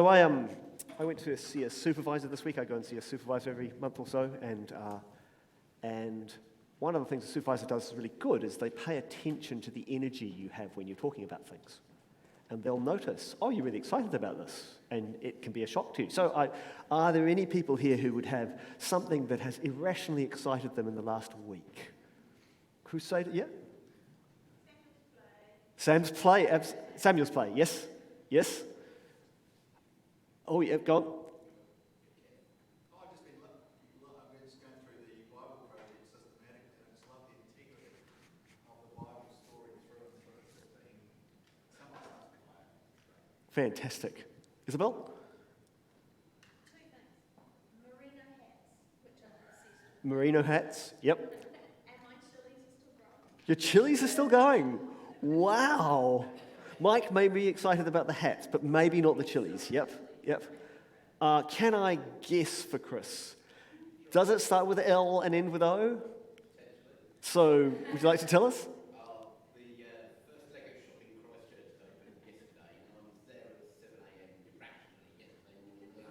So I went to see a supervisor this week. I go and see a supervisor every month or so, and one of the things a supervisor does is really good is they pay attention to the energy you have when you're talking about things. And they'll notice, oh, you're really excited about this, and it can be a shock to you. So are there any people here who would have something that has irrationally excited them in the last week? Crusader, yeah? Samuel's play, yes? Yes? Oh, yeah, go on. I've just been going through the Bible project systematically, and it's loved the integrity of the Bible story through and through. It's just been someone else playing. Fantastic. Isabel? Two things. Merino hats, which are obsessed Merino hats, yep. with. And my chilies are still growing. Your chilies are still going. Wow. Mike may be excited about the hats, but maybe not the chilies. Yep. Can I guess for Chris? Does it start with L and end with O? So, would you like to tell us? The first leg of shopping in Christchurch opened yesterday, and I was there at 7 a.m. irrationally yesterday.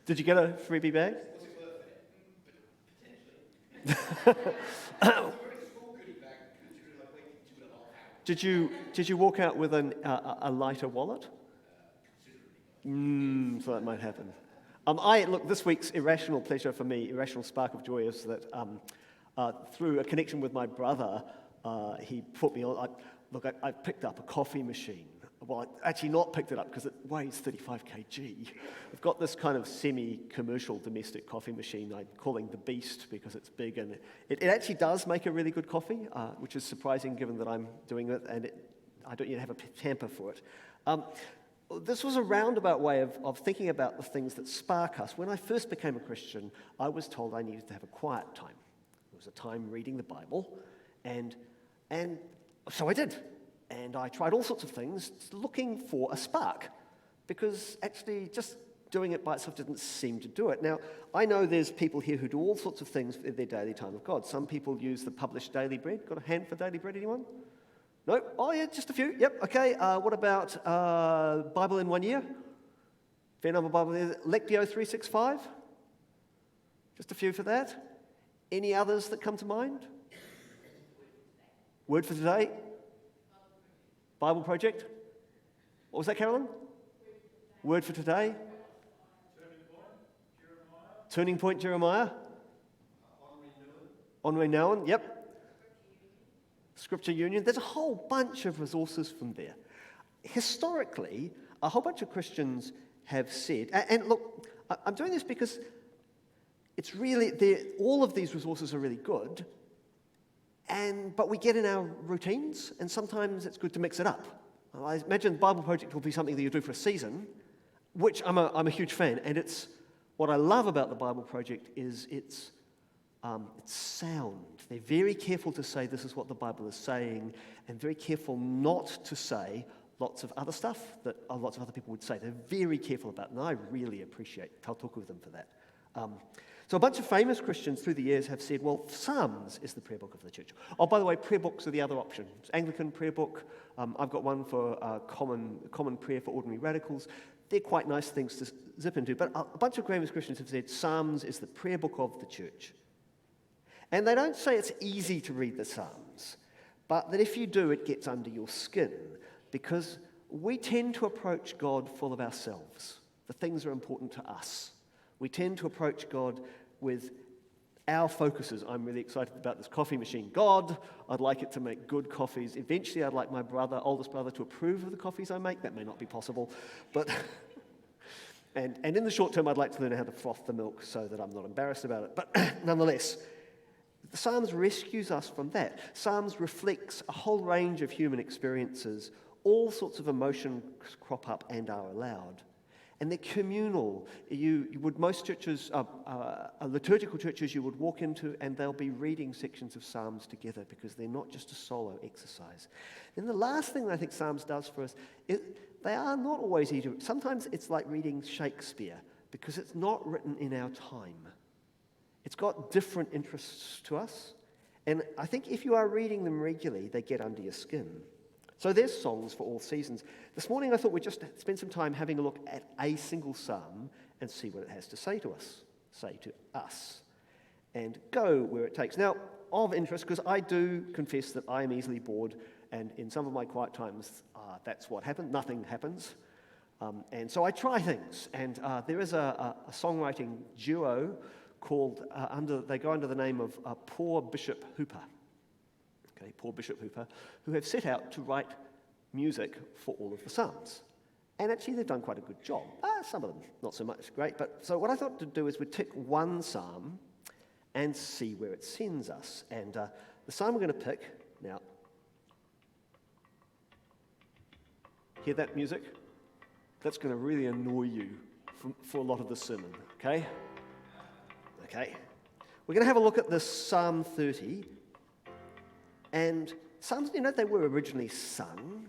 Did you get a freebie bag? Was it worth it? Potentially. It's a very small goodie bag considering I waited 2.5 hours. Did you walk out with a lighter wallet? So that might happen. Look, this week's irrational pleasure for me, irrational spark of joy, is that through a connection with my brother, he put me on. I picked up a coffee machine. Well, I actually not picked it up because it weighs 35 kg. I've got this kind of semi-commercial domestic coffee machine I'm calling the Beast because it's big, and it actually does make a really good coffee, which is surprising given that I'm doing it, and I don't yet have a tamper for it. This was a roundabout way of thinking about the things that spark us. When I first became a Christian, I was told I needed to have a quiet time. It was a time reading the Bible, and so I did. And I tried all sorts of things looking for a spark, because actually just doing it by itself didn't seem to do it. Now, I know there's people here who do all sorts of things in their daily time of God. Some people use the published daily bread. Got a hand for daily bread, anyone? No? Oh, yeah, just a few. Yep, okay. What about Bible in 1 year? Fair number of Bible there. Lectio 365? Just a few for that. Any others that come to mind? Word for today? Bible project? What was that, Carolyn? Word for today? Turning point, Jeremiah. On renown, yep. Scripture Union. There's a whole bunch of resources from there. Historically, a whole bunch of Christians have said, and look, I'm doing this because it's really, all of these resources are really good, but we get in our routines, and sometimes it's good to mix it up. I imagine the Bible Project will be something that you do for a season, which I'm a huge fan, and it's what I love about the Bible Project is it's sound. They're very careful to say this is what the Bible is saying, and very careful not to say lots of other stuff that lots of other people would say. They're very careful about it, and I really appreciate talking with them for that. So a bunch of famous Christians through the years have said, well, Psalms is the prayer book of the church. Oh, by the way, prayer books are the other option. It's Anglican prayer book. I've got one for common prayer for ordinary radicals. They're quite nice things to zip into. But a bunch of famous Christians have said Psalms is the prayer book of the church. And they don't say it's easy to read the Psalms, but that if you do, it gets under your skin, because we tend to approach God full of ourselves. The things are important to us. We tend to approach God with our focuses. I'm really excited about this coffee machine. God, I'd like it to make good coffees. Eventually, I'd like my oldest brother, to approve of the coffees I make. That may not be possible, but and in the short term, I'd like to learn how to froth the milk so that I'm not embarrassed about it. But nonetheless, the Psalms rescues us from that. Psalms reflects a whole range of human experiences. All sorts of emotions crop up and are allowed. And they're communal. Most churches, liturgical churches, you would walk into and they'll be reading sections of Psalms together because they're not just a solo exercise. Then the last thing that I think Psalms does for us, they are not always easy. Sometimes it's like reading Shakespeare because it's not written in our time. It's got different interests to us. And I think if you are reading them regularly, they get under your skin. So there's songs for all seasons. This morning I thought we'd just spend some time having a look at a single psalm and see what it has to say to us, and go where it takes. Now, of interest, because I do confess that I am easily bored, and in some of my quiet times, that's what happens. Nothing happens. And so I try things, and there is a songwriting duo called, they go under the name of Poor Bishop Hooper. Okay, Poor Bishop Hooper, who have set out to write music for all of the psalms. And actually they've done quite a good job. Some of them not so much great, but so what I thought to do is we'd tick one psalm and see where it sends us. And the psalm we're going to pick, now, hear that music? That's going to really annoy you for a lot of the sermon, okay? Okay. We're going to have a look at this Psalm 30. And psalms, they were originally sung.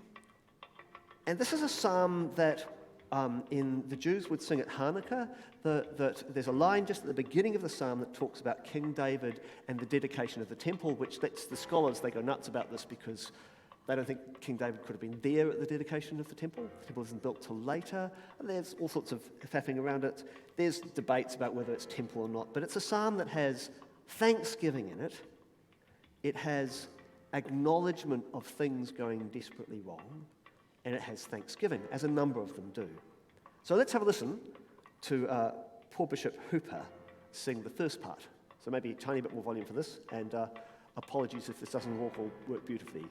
And this is a psalm that the Jews would sing at Hanukkah. That there's a line just at the beginning of the psalm that talks about King David and the dedication of the temple, which lets the scholars, they go nuts about this because they don't think King David could have been there at the dedication of the temple. The temple isn't built till later. And there's all sorts of faffing around it. There's debates about whether it's temple or not. But it's a psalm that has thanksgiving in it. It has acknowledgement of things going desperately wrong. And it has thanksgiving, as a number of them do. So let's have a listen to Poor Bishop Hooper sing the first part. So maybe a tiny bit more volume for this, and apologies if this doesn't work beautifully.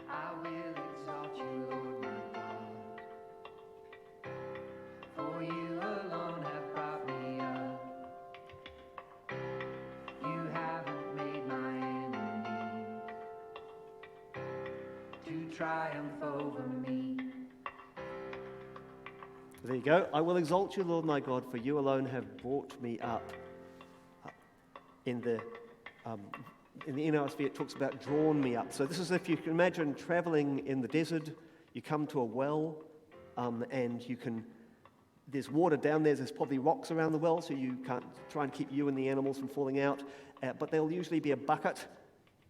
I will exalt you, Lord my God, for you alone have brought me up. You haven't made my enemy to triumph over me. There you go. I will exalt you, Lord my God, for you alone have brought me up. In the NRSV, it talks about drawn me up. So this is if you can imagine traveling in the desert, you come to a well, and there's water down there, there's probably rocks around the well, so you can't try and keep you and the animals from falling out, but there'll usually be a bucket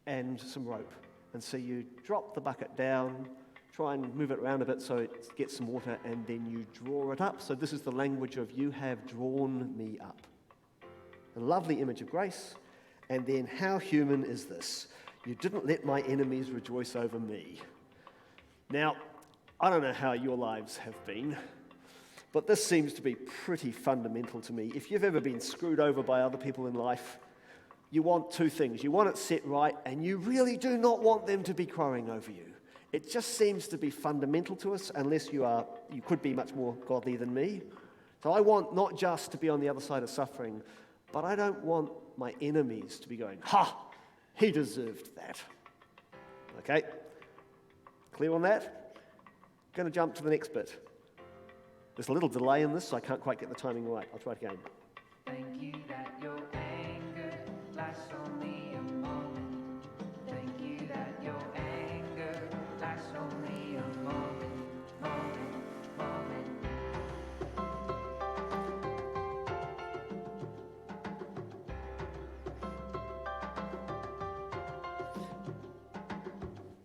and some rope. And so you drop the bucket down, try and move it around a bit so it gets some water, and then you draw it up. So this is the language of you have drawn me up. A lovely image of grace. And then how human is this? You didn't let my enemies rejoice over me. Now, I don't know how your lives have been, but this seems to be pretty fundamental to me. If you've ever been screwed over by other people in life, you want two things. You want it set right, and you really do not want them to be crowing over you. It just seems to be fundamental to us, unless you could be much more godly than me. So I want not just to be on the other side of suffering, but I don't want my enemies to be going, ha, he deserved that. Okay? Clear on that? Going to jump to the next bit. There's a little delay in this, so I can't quite get the timing right. I'll try it again. Thank you that your anger lasts only a moment. Thank you that your anger lasts only a moment, moment.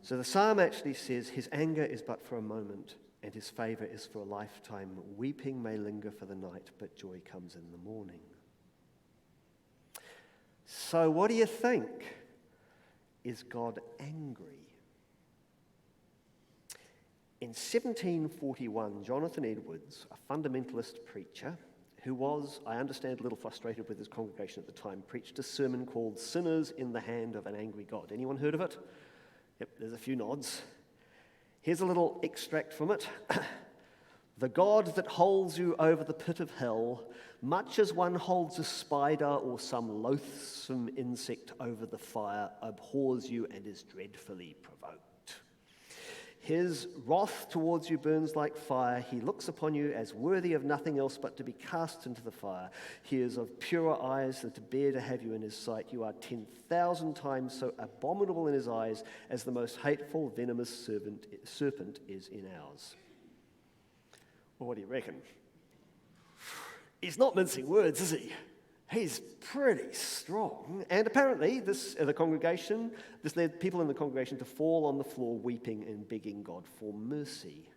So the psalm actually says, his anger is but for a moment, and his favor is for a lifetime. Weeping may linger for the night, but joy comes in the morning. So what do you think? Is God angry? In 1741, Jonathan Edwards, a fundamentalist preacher, who was, I understand, a little frustrated with his congregation at the time, preached a sermon called Sinners in the Hand of an Angry God. Anyone heard of it? Yep, there's a few nods. Here's a little extract from it. The God that holds you over the pit of hell, much as one holds a spider or some loathsome insect over the fire, abhors you and is dreadfully provoked. His wrath towards you burns like fire. He looks upon you as worthy of nothing else but to be cast into the fire. He is of purer eyes than to bear to have you in his sight. You are 10,000 times so abominable in his eyes as the most hateful, venomous serpent is in ours. Well, what do you reckon? He's not mincing words, is he? He's pretty strong. And apparently, this led people in the congregation to fall on the floor weeping and begging God for mercy.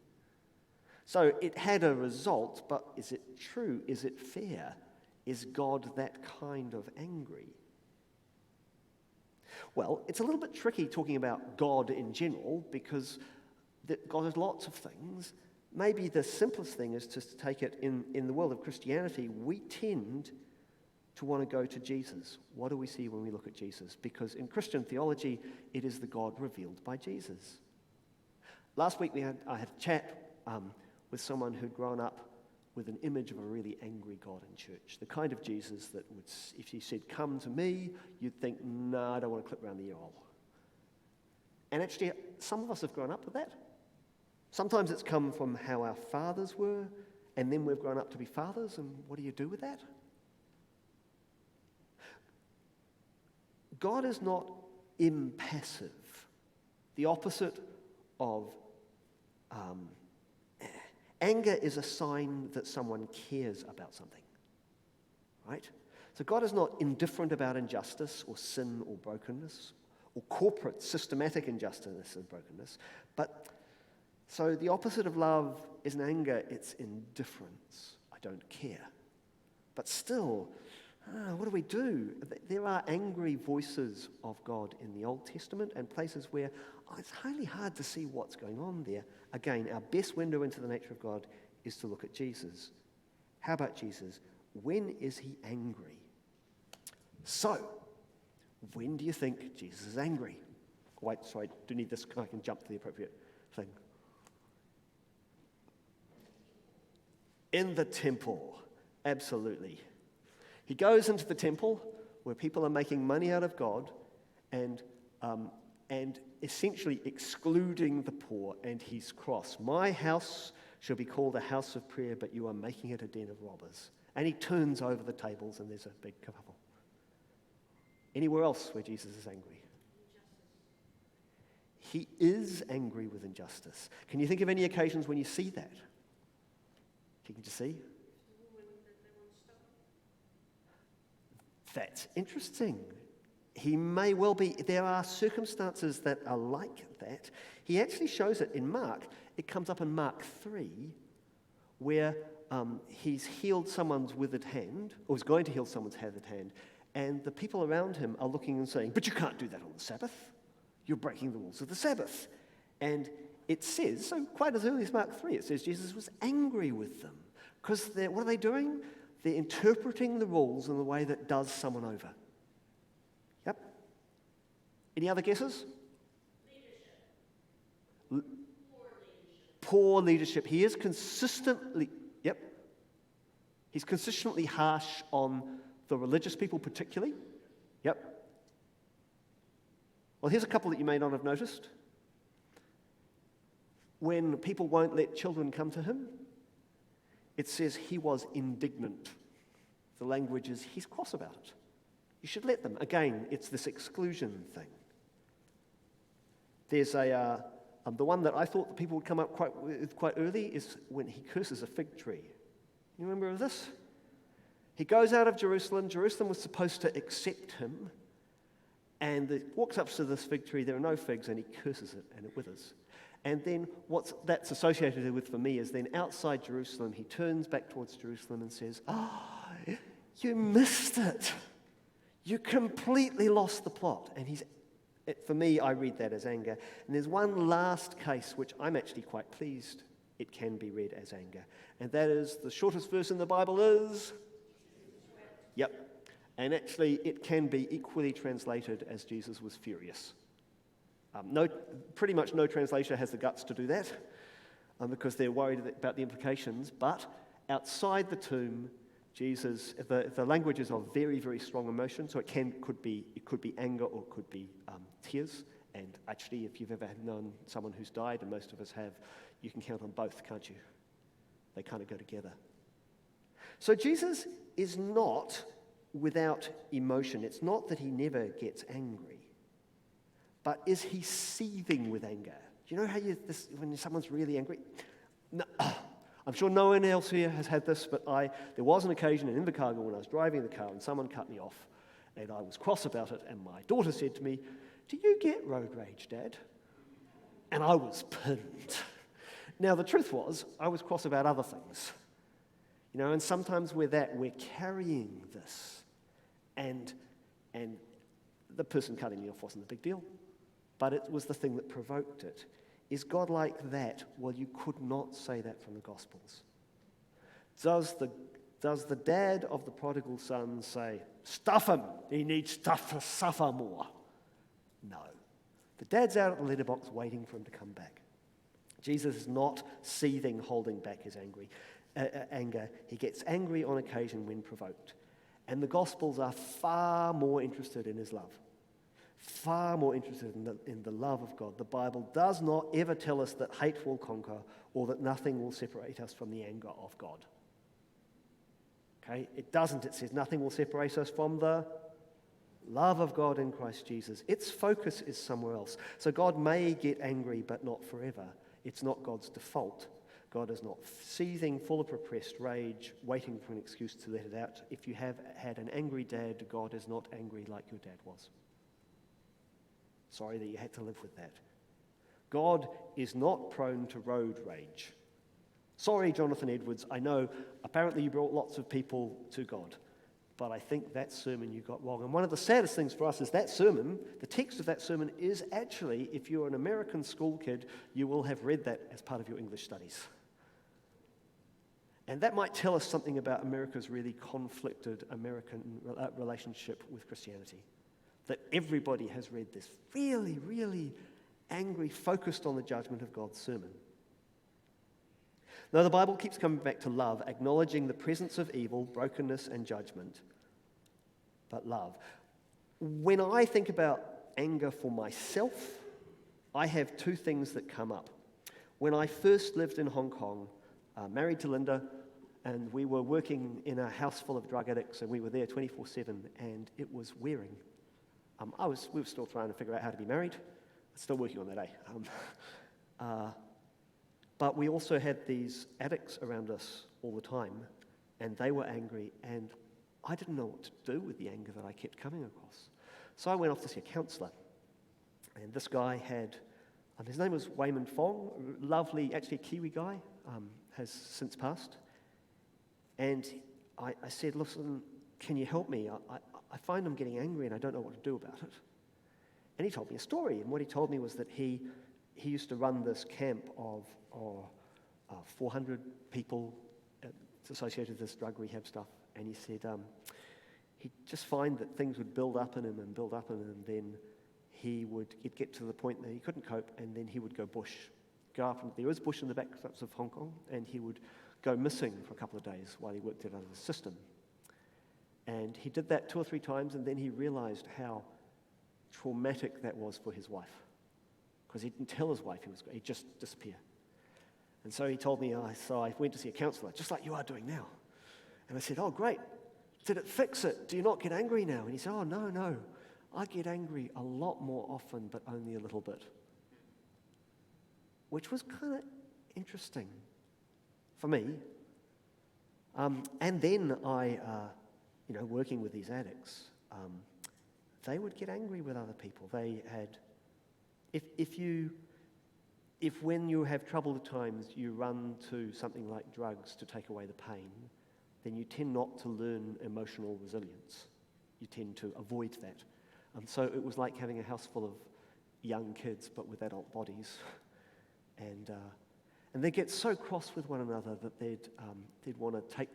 So it had a result, but is it true? Is it fair? Is God that kind of angry? Well, it's a little bit tricky talking about God in general because God is lots of things. Maybe the simplest thing is to take it in the world of Christianity. We tend to want to go to Jesus. What do we see when we look at Jesus? Because in Christian theology, it is the God revealed by Jesus. Last week I had a chat with someone who'd grown up with an image of a really angry God in church. The kind of Jesus that would, if he said, "Come to me," you'd think, "No, I don't want to clip around the ear hole." And actually, some of us have grown up with that. Sometimes it's come from how our fathers were, and then we've grown up to be fathers, and what do you do with that? God is not impassive. The opposite of anger is a sign that someone cares about something, right? So God is not indifferent about injustice or sin or brokenness or corporate systematic injustice and brokenness, but so the opposite of love isn't anger, it's indifference. I don't care. But still, what do we do? There are angry voices of God in the Old Testament and places where it's highly hard to see what's going on there. Again, our best window into the nature of God is to look at Jesus. How about Jesus? When is he angry? So, when do you think Jesus is angry? Wait, sorry, I do need this, I can jump to the appropriate thing. In the temple, absolutely. He goes into the temple where people are making money out of God and essentially excluding the poor, and he's cross. My house shall be called a house of prayer, but you are making it a den of robbers. And he turns over the tables and there's a big kerfuffle. Anywhere else where Jesus is angry? He is angry with injustice. Can you think of any occasions when you see that? Can you just see? That's interesting. He may well be. There are circumstances that are like that. He actually shows it in Mark. It comes up in Mark 3, where he's healed someone's withered hand, or is going to heal someone's withered hand, and the people around him are looking and saying, "But you can't do that on the Sabbath. You're breaking the rules of the Sabbath." And it says, so quite as early as Mark 3, it says Jesus was angry with them. Because what are they doing? They're interpreting the rules in a way that does someone over. Yep. Any other guesses? Leadership. Poor leadership. He is consistently, he's consistently harsh on the religious people particularly. Yep. Well, here's a couple that you may not have noticed. When people won't let children come to him, it says he was indignant. The language is he's cross about it. You should let them. Again, it's this exclusion thing. There's the one that I thought the people would come up quite early is when he curses a fig tree. You remember this? He goes out of Jerusalem. Jerusalem was supposed to accept him. And he walks up to this fig tree. There are no figs, and he curses it, and it withers. And then what that's associated with for me is then outside Jerusalem, he turns back towards Jerusalem and says, you missed it. You completely lost the plot. And for me, I read that as anger. And there's one last case which I'm actually quite pleased it can be read as anger. And that is the shortest verse in the Bible is? Yep. And actually, it can be equally translated as Jesus was furious. Pretty much no translation has the guts to do that because they're worried about the implications. But outside the tomb, Jesus, the language is of very, very strong emotion. So it could be anger or it could be tears. And actually, if you've ever known someone who's died, and most of us have, you can count on both, can't you? They kind of go together. So Jesus is not without emotion. It's not that he never gets angry. But is he seething with anger? Do you know how when someone's really angry? No, I'm sure no one else here has had this, but there was an occasion in Invercargill when I was driving the car and someone cut me off, and I was cross about it, and my daughter said to me, "Do you get road rage, Dad?" And I was pinned. Now, the truth was, I was cross about other things. And sometimes we're carrying this. And the person cutting me off wasn't a big deal, but it was the thing that provoked it. Is God like that? Well, you could not say that from the Gospels. Does the dad of the prodigal son say, "Stuff him, he needs to suffer more"? No. The dad's out at the letterbox waiting for him to come back. Jesus is not seething, holding back his anger. He gets angry on occasion when provoked. And the Gospels are far more interested in his love. Far more interested in the love of God. The Bible does not ever tell us that hate will conquer or that nothing will separate us from the anger of God. Okay? It doesn't. It says nothing will separate us from the love of God in Christ Jesus. Its focus is somewhere else. So God may get angry, but not forever. It's not God's default. God is not seething, full of repressed rage, waiting for an excuse to let it out. If you have had an angry dad, God is not angry like your dad was. Sorry that you had to live with that. God is not prone to road rage. Sorry, Jonathan Edwards, I know apparently you brought lots of people to God, but I think that sermon you got wrong. And one of the saddest things for us is that sermon, the text of that sermon is actually, if you're an American school kid, you will have read that as part of your English studies. And that might tell us something about America's really conflicted American relationship with Christianity. That everybody has read this really, really angry, focused on the judgment of God's sermon. Now, the Bible keeps coming back to love, acknowledging the presence of evil, brokenness, and judgment. But love. When I think about anger for myself, I have two things that come up. When I first lived in Hong Kong, married to Linda, and we were working in a house full of drug addicts, and we were there 24/7, and it was wearing. We were still trying to figure out how to be married. Still working on that, But we also had these addicts around us all the time, and they were angry, and I didn't know what to do with the anger that I kept coming across. So I went off to see a counsellor, and this guy had, his name was Wayman Fong, lovely, actually a Kiwi guy, has since passed. And I said, "Listen, can you help me? I find I'm getting angry and I don't know what to do about it." And he told me a story, and what he told me was that he used to run this camp of 400 people associated with this drug rehab stuff, and he said he'd just find that things would build up in him, and then he'd get to the point that he couldn't cope, and then he would go bush. Go up, and there was bush in the backstreets of Hong Kong, and he would go missing for a couple of days while he worked it out of the system. And he did that 2 or 3 times, and then he realized how traumatic that was for his wife. Because he didn't tell his wife he'd just disappear. And so he told me, so I went to see a counsellor, just like you are doing now. And I said, "Oh, great. Did it fix it? Do you not get angry now?" And he said, "Oh, no. I get angry a lot more often, but only a little bit." Which was kind of interesting for me. And then working with these addicts, they would get angry with other people. They had, if when you have trouble at times, you run to something like drugs to take away the pain, then you tend not to learn emotional resilience. You tend to avoid that. So it was like having a house full of young kids, but with adult bodies. And they get so cross with one another that they'd want to take.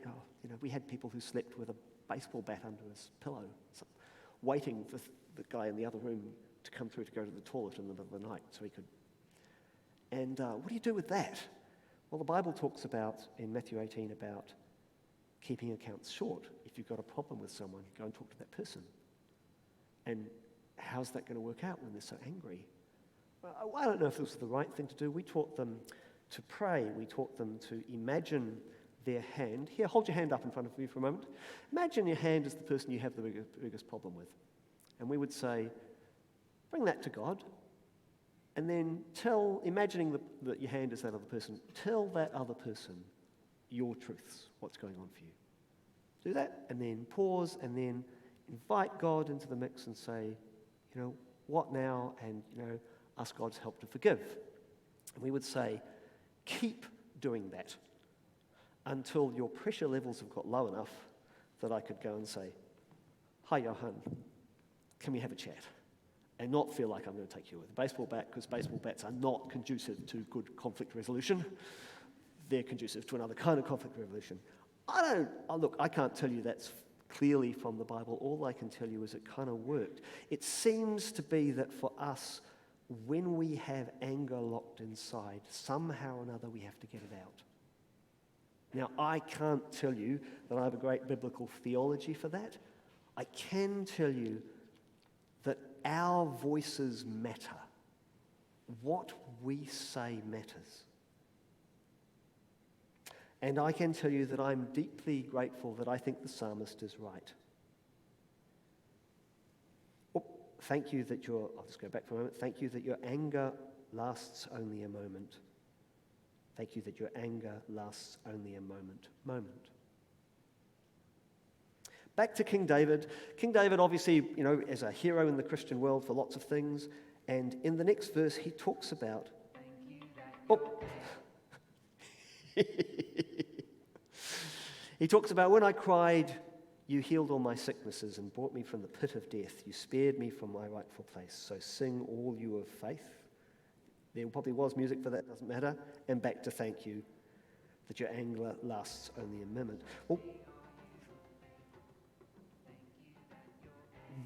We had people who slept with a baseball bat under his pillow, waiting for the guy in the other room to come through to go to the toilet in the middle of the night so he could. And what do you do with that? Well, the Bible talks about, in Matthew 18, about keeping accounts short. If you've got a problem with someone, go and talk to that person. And how's that going to work out when they're so angry? Well, I don't know if this was the right thing to do. We taught them to pray. We taught them to imagine their hand. Here, hold your hand up in front of you for a moment. Imagine your hand is the person you have the biggest problem with. And we would say, bring that to God. And then imagining that your hand is that other person, tell that other person your truths, what's going on for you. Do that, and then pause, and then invite God into the mix and say, what now? And, ask God's help to forgive. And we would say, keep doing that until your pressure levels have got low enough that I could go and say, hi, Johan, can we have a chat? And not feel like I'm going to take you with a baseball bat, because baseball bats are not conducive to good conflict resolution. They're conducive to another kind of conflict resolution. I can't tell you that's clearly from the Bible. All I can tell you is it kind of worked. It seems to be that for us, when we have anger locked inside, somehow or another we have to get it out. Now, I can't tell you that I have a great biblical theology for that. I can tell you that our voices matter. What we say matters. And I can tell you that I'm deeply grateful that I think the psalmist is right. Thank you that I'll just go back for a moment. Thank you that your anger lasts only a moment. Thank you that your anger lasts only a moment. Back to King David. King David, obviously, is a hero in the Christian world for lots of things. And in the next verse, he talks about... He talks about, when I cried, you healed all my sicknesses and brought me from the pit of death. You spared me from my rightful place. So sing all you of faith. There probably was music for that, doesn't matter. And back to thank you that your anger lasts only a moment. Well,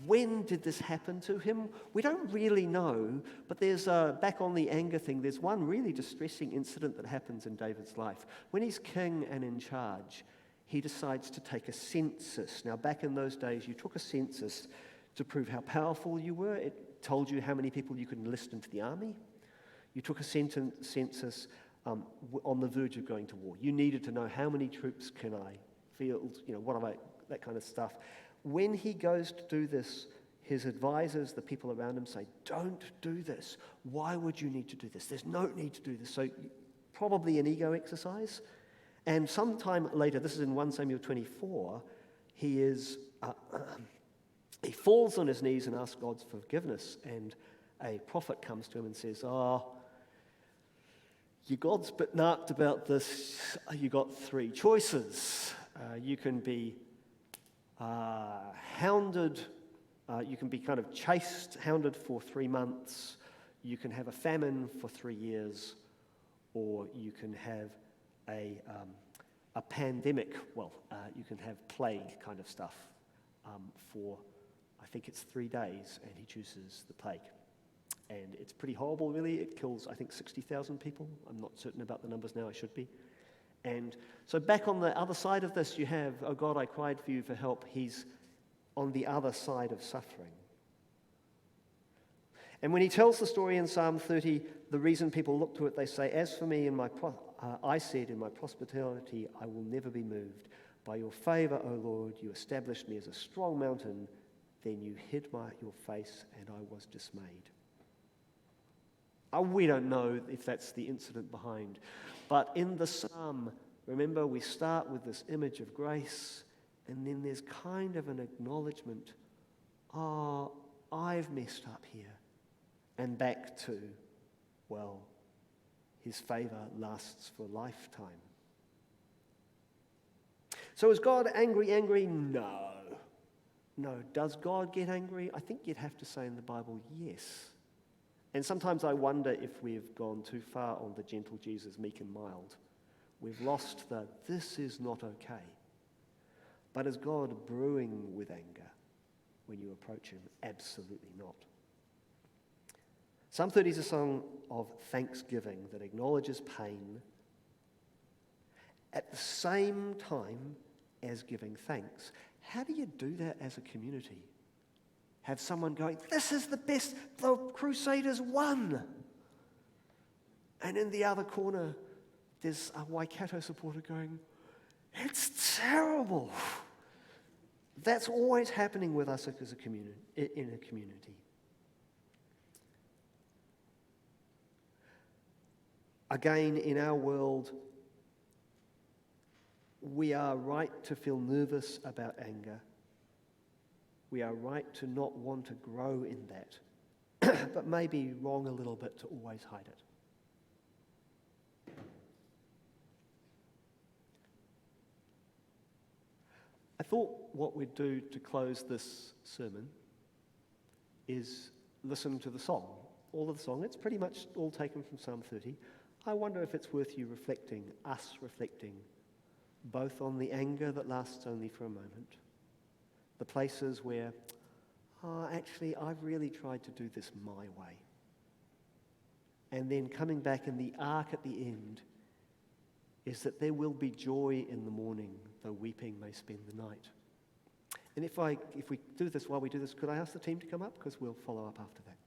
when did this happen to him? We don't really know, but there's, back on the anger thing, there's one really distressing incident that happens in David's life. When he's king and in charge, he decides to take a census. Now, back in those days, you took a census to prove how powerful you were. It told you how many people you could enlist into the army. You took a census on the verge of going to war. You needed to know how many troops can I field, that kind of stuff. When he goes to do this, his advisors, the people around him, say, don't do this. Why would you need to do this? There's no need to do this. So probably an ego exercise. And sometime later, this is in 1 Samuel 24, he falls on his knees and asks God's forgiveness. And a prophet comes to him and says, your God's a bit narked about this. You got three choices. You can be hounded, you can be kind of hounded for 3 months, you can have a famine for 3 years, or you can have a pandemic, you can have plague kind of stuff for, I think it's 3 days, and he chooses the plague. And it's pretty horrible, really. It kills, I think, 60,000 people. I'm not certain about the numbers now, I should be. And so back on the other side of this, you have, oh God, I cried for you for help. He's on the other side of suffering. And when he tells the story in Psalm 30, the reason people look to it, they say, as for me, I said, in my prosperity, I will never be moved. By your favor, O Lord, you established me as a strong mountain. Then you hid your face, and I was dismayed. We don't know if that's the incident behind. But in the psalm, remember, we start with this image of grace, and then there's kind of an acknowledgement, I've messed up here. And back to, his favor lasts for a lifetime. So is God angry? No. Does God get angry? I think you'd have to say in the Bible, yes. And sometimes I wonder if we've gone too far on the gentle Jesus, meek and mild. We've lost this is not okay. But is God brewing with anger when you approach him? Absolutely not. Psalm 30 is a song of thanksgiving that acknowledges pain at the same time as giving thanks. How do you do that as a community? Have someone going, this is the best, the Crusaders won. And in the other corner, there's a Waikato supporter going, it's terrible. That's always happening with us as a community, in a community. Again, in our world, we are right to feel nervous about anger. We are right to not want to grow in that, but maybe wrong a little bit to always hide it. I thought what we'd do to close this sermon is listen to the song. All of the song, it's pretty much all taken from Psalm 30. I wonder if it's worth you reflecting, us reflecting, both on the anger that lasts only for a moment, the places where, actually, I've really tried to do this my way. And then coming back, in the arc at the end is that there will be joy in the morning, though weeping may spend the night. And if we do this, while we do this, could I ask the team to come up? Because we'll follow up after that.